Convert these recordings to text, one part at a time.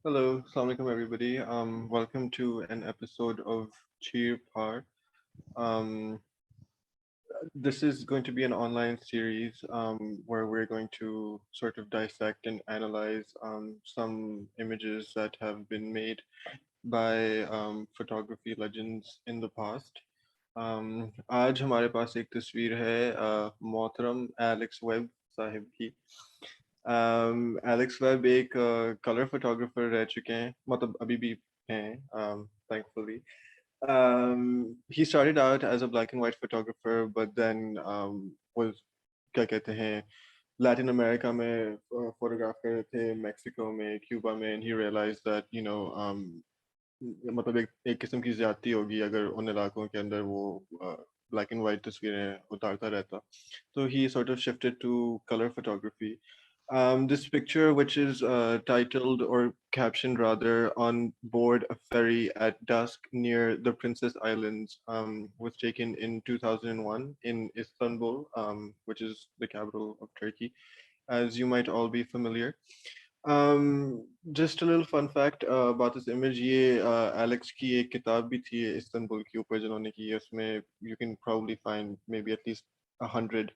Hello, Assalamu alaikum everybody. Welcome to an episode of Cheer Phaar. Um, this is going to be an online series where we're going to sort of dissect and analyze some images that have been made by photography legends in the past. आज हमारे पास एक तस्वीर है मोहतरम Alex web Sahib की। Alex web एक colour photographer रह चुके हैं, मतलब अभी भी हैं, thankfully. He started out as a black and white photographer, but then was क्या कहते हैं Latin America में photograph कर रहे थे, Mexico में, Cuba में, and he realized that मतलब एक किस्म की ज्यादती होगी अगर उन इलाकों के अंदर वो black and white तस्वीरें उतारता रहता. So he sort of shifted to color photography. This picture, which is titled or captioned rather on board a ferry at dusk near the Princess Islands, was taken in 2001 in Istanbul, which is the capital of Turkey, as you might all be familiar. Just a little fun fact about this image. ये Alex की एक किताब भी थी Istanbul के ऊपर जिन्होंने की है. उसमें you can probably find maybe at least 100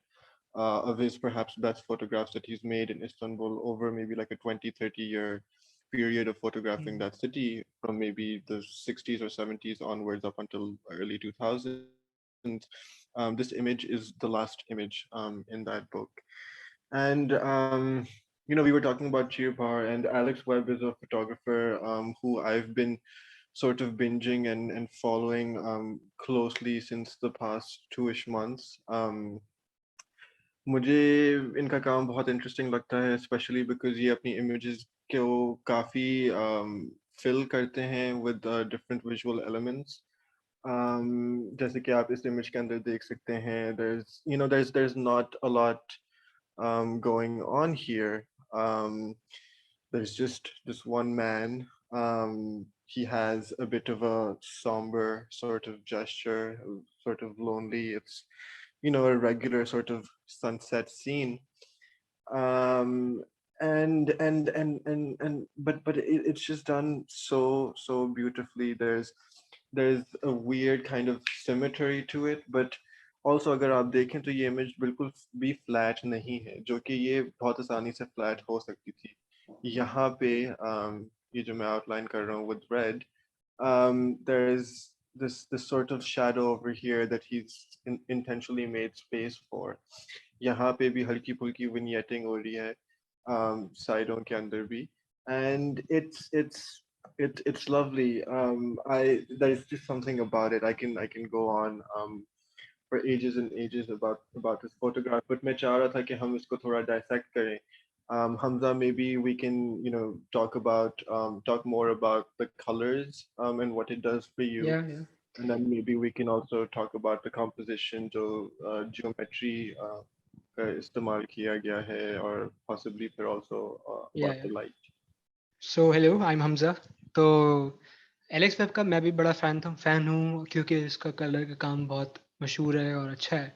of his perhaps best photographs that he's made in Istanbul over maybe like a 20-30 year period of photographing that city from maybe the 60s or 70s onwards up until early 2000s. This image is the last image in that book. And we were talking about Cheer Phaar, and Alex Webb is a photographer who I've been sort of binging and following closely since the past 2-ish months. मुझे इनका काम बहुत interesting लगता है, specially because ये अपनी images को काफ़ी फिल करते हैं विद डिफरेंट विजुअल एलिमेंट्स. जैसे कि आप इस इमेज के अंदर देख सकते हैं, there's not a lot going on here. There's just this one man. He has a bit of a somber sort of gesture, sort of lonely. It's a regular sort of sunset scene. Um, and it's just done so beautifully. There's a weird kind of symmetry to it, but also अगर आप देखें तो ये image बिल्कुल भी flat नहीं है, जो कि ये बहुत आसानी से flat हो सकती थी. यहाँ पे ये जो मैं outline कर रहा हूँ with red, there's this sort of shadow over here that he's intentionally made space for. यहाँ पे भी हल्की फुल्की vignetting हो रही है साइडों के अंदर भी, and it's lovely. There's just something about it. I can go on for ages and ages about this photograph, but मैं चाह रहा था कि हम इसको थोड़ा dissect करें. Hamza, maybe we can, talk more about the colors and what it does for you. Yeah. And then maybe we can also talk about the composition, जो geometry का इस्तेमाल किया गया है, और possibly फिर also Yeah, about yeah. the light. So hello, I'm Hamza. तो Alex web का मैं भी बड़ा फैन हूँ क्योंकि इसका कलर का काम बहुत मशहूर है और अच्छा है.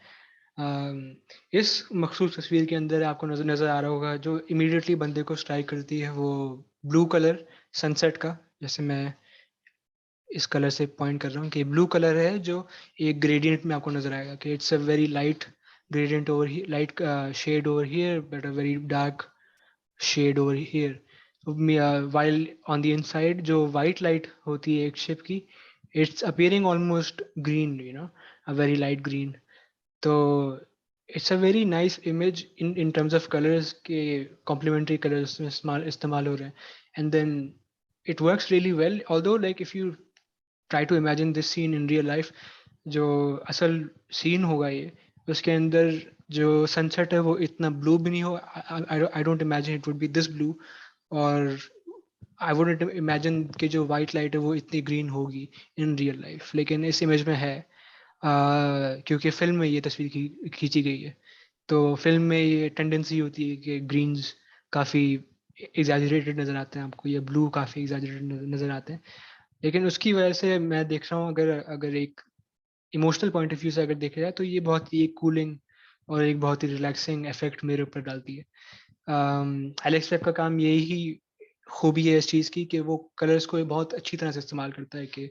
इस मखसूस तस्वीर के अंदर आपको नज़र आ रहा होगा, जो इमीडिएटली बंदे को स्ट्राइक करती है वो ब्लू कलर सनसेट का. जैसे मैं इस कलर से पॉइंट कर रहा हूँ कि ब्लू कलर है, जो एक ग्रेडियंट में आपको नज़र आएगा कि it's a very light gradient over here, light shade over here, but a very dark shade over here. While on the inside जो white light होती है एक ship की, it's appearing almost green, a very light green. तो it's a very nice image in terms of colors के complementary colors में इस्तेमाल हो रहे हैं. And then it works really well, although like if you try to imagine this scene in real life, जो असल scene होगा ये, उसके अंदर जो सनसेट है वो इतना ब्लू भी नहीं हो. I don't imagine it would be this blue, और आई वुडंट इमेजिन कि जो वाइट लाइट है वो इतनी ग्रीन होगी इन रियल लाइफ, लेकिन इस इमेज में है क्योंकि फिल्म में ये तस्वीर खींची गई है. तो फिल्म में ये टेंडेंसी होती है कि ग्रीन्स काफ़ी एग्जैजरेटेड नज़र आते हैं आपको, या ब्लू काफ़ी एग्जैजरेटेड नज़र आते हैं. लेकिन उसकी वजह से मैं देख रहा हूँ, अगर एक इमोशनल पॉइंट ऑफ व्यू से अगर देखा जाए, तो ये बहुत ही एक कूलिंग और एक बहुत ही रिलैक्सिंग इफेक्ट मेरे ऊपर डालती है. एलेक्स वेब का काम यही खूबी है इस चीज़ की कि वो कलर्स को बहुत अच्छी तरह से इस्तेमाल करता है कि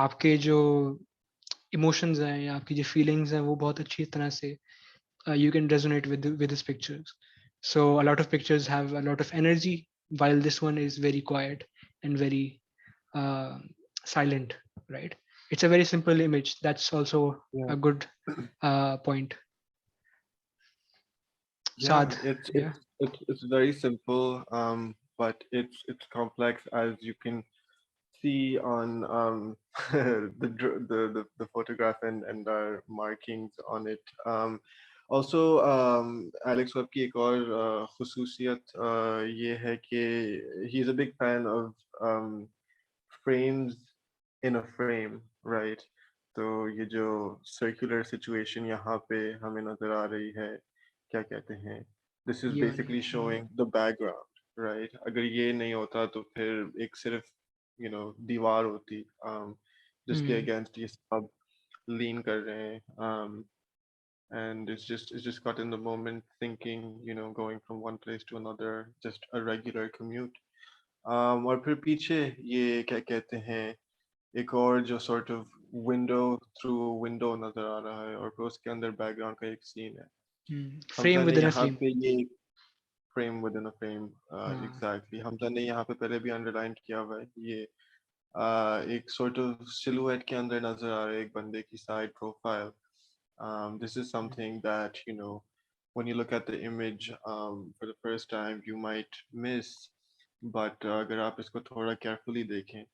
आपके जो इमोशंस हैं या आपकी जो फीलिंग्स हैं वो बहुत अच्छी तरह से you can resonate with his pictures. So a lot of pictures have a lot of energy, while this one is very quiet and very uh, silent. Right? It's a very simple image. That's also Yeah. a good point. Yeah, Saad, it's yeah. it's it's very simple, but it's complex, as you can see on the photograph and our markings on it. Also, Alex Webb की एक और खुसूसियत ये है कि he's a big fan of frames in a frame, right? तो ये जो circular situation यहाँ पे हमें नजर आ रही है, क्या कहते हैं, this is ये वाली basically showing the background, right? अगर ये नहीं होता तो फिर एक सिर्फ दीवार होती, जिसके हम्म against ये सब lean कर रहे हैं, and it's just got in the moment thinking, going from one place to another, just a regular commute. और फिर पीछे ये क्या कहते हैं, एक और जो sort of window through a window नजर आ रहा है, और फिर उसके अंदर बैकग्राउंड का एक सीन है. frame हमजा ने within a यहाँ frame. पे ये frame with in a frame, हाँ. एग्जैक्टली हमजा ने यहाँ पे पहले भी अंडरलाइन किया हुआ है ये. एक sort of silhouette के अंदर नजर आ रहा है एक बंदे की side profile. This is something that, when you look at the image for the first time, you might miss, but अगर आप इसको थोड़ा carefully देखें,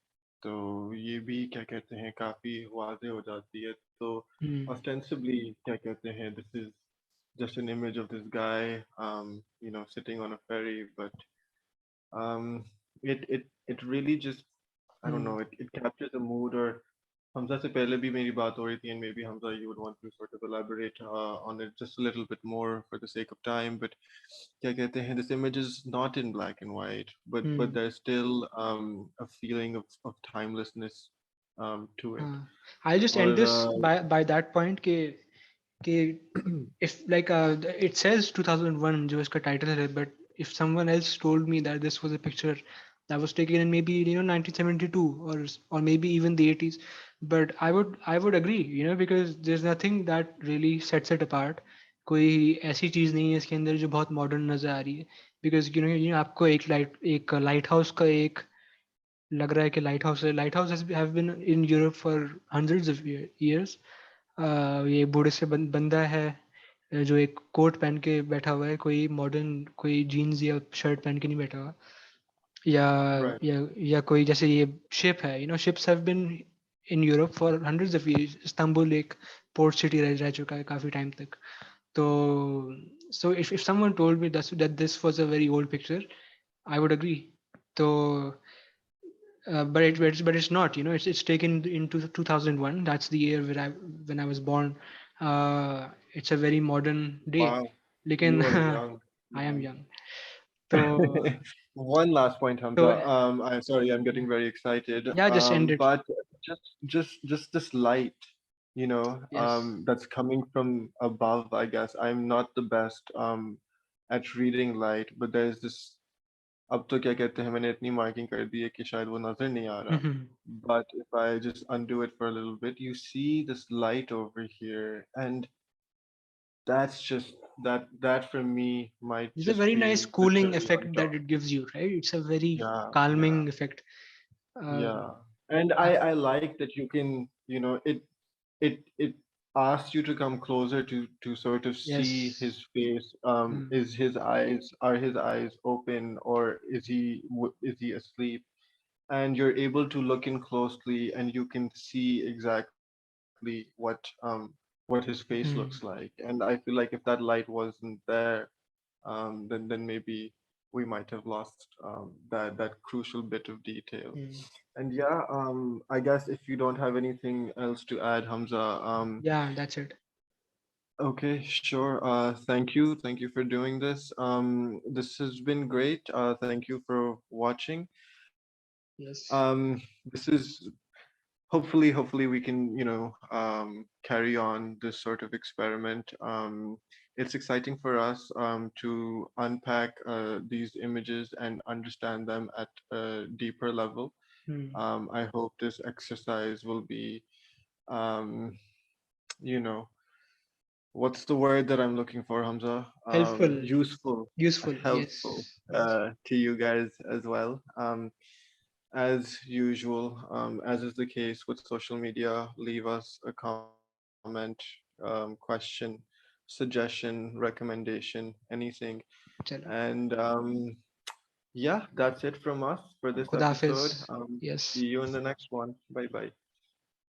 तो ये भी क्या कहते हैं काफी वाज़ेह हो जाती है. तो हम्म ostensibly क्या कहते हैं, this is just an image of this guy, sitting on a ferry, but it really just, I don't hmm know, it captures the mood. Or Hamza से पहले भी मेरी बात हो रही थी, and maybe Hamza, you would want to sort of elaborate on it just a little bit more for the sake of time. But क्या कहते हैं, this image is not in black and white, but hmm there's still a feeling of timelessness to it. हाँ. I'll just end Or this by that point कि if like it says 2001 जो इसका title है, but if someone else told me that this was a picture that was taken in maybe 1972 or maybe even the 80s, but I would agree, because there's nothing that really sets it apart. कोई ऐसी चीज नहीं है इसके अंदर जो बहुत modern नजर आ रही है, बिकॉज आपको एक लाइट हाउस का एक लग रहा है कि lighthouse have been in Europe for hundreds of years. ये बूढ़े से बंदा है जो एक कोट पहन के बैठा हुआ है, कोई मॉडर्न कोई जीन्स या शर्ट पहन के नहीं बैठा हुआ, या right, या कोई जैसे ये शिप है, ships have been in Europe for hundreds of years. Istanbul एक पोर्ट सिटी रह चुका है काफी टाइम तक. तो so if someone told me that this was a very old picture, I would agree. तो but it's not. It's taken into 2001. That's the year when I was born. It's a very modern day. wow, लेकिन you are young, I am man. young. तो One last point, तो Hamza. I'm sorry, I'm yeah, getting very excited. yeah, just end it. But just this light, Yes. that's coming from above. I guess I'm not the best at reading light, but there's this. अब तो क्या कहते हैं, मैंने इतनी marking कर दी है कि शायद वो नजर नहीं आ रहा. Mhm. But if I just undo it for a little bit, you see this light over here, and that's just that for me might It's a just very nice be the cooling cherry on effect that top. it gives you, right? It's a very Yeah, yeah, calming effect. yeah. Um, And uh, I like that you can, it asks you to come closer to sort of see yes. his face. Mm, Is his eyes, are his eyes open, or is he asleep? And you're able to look in closely, and you can see exactly what his face looks like. mm, And I feel like if that light wasn't there, then maybe we might have lost that crucial bit of detail. mm. And yeah, I guess if you don't have anything else to add, Hamza, Yeah, that's it. okay, sure. Thank you for doing this. This has been great. Thank you for watching. Yes. This is hopefully we can carry on this sort of experiment. it's exciting for us to unpack these images and understand them at a deeper level. Hmm. I hope this exercise will be, um, you know, what's the word that I'm looking for, Hamza? Helpful, Useful, useful. helpful Yes, yes. to you guys as well. As usual, as is the case with social media, leave us a comment, question, suggestion, recommendation, anything. चलो, And yeah, that's it from us for this खुदा episode. Hafiz. Yes. See you in the next one. Bye bye.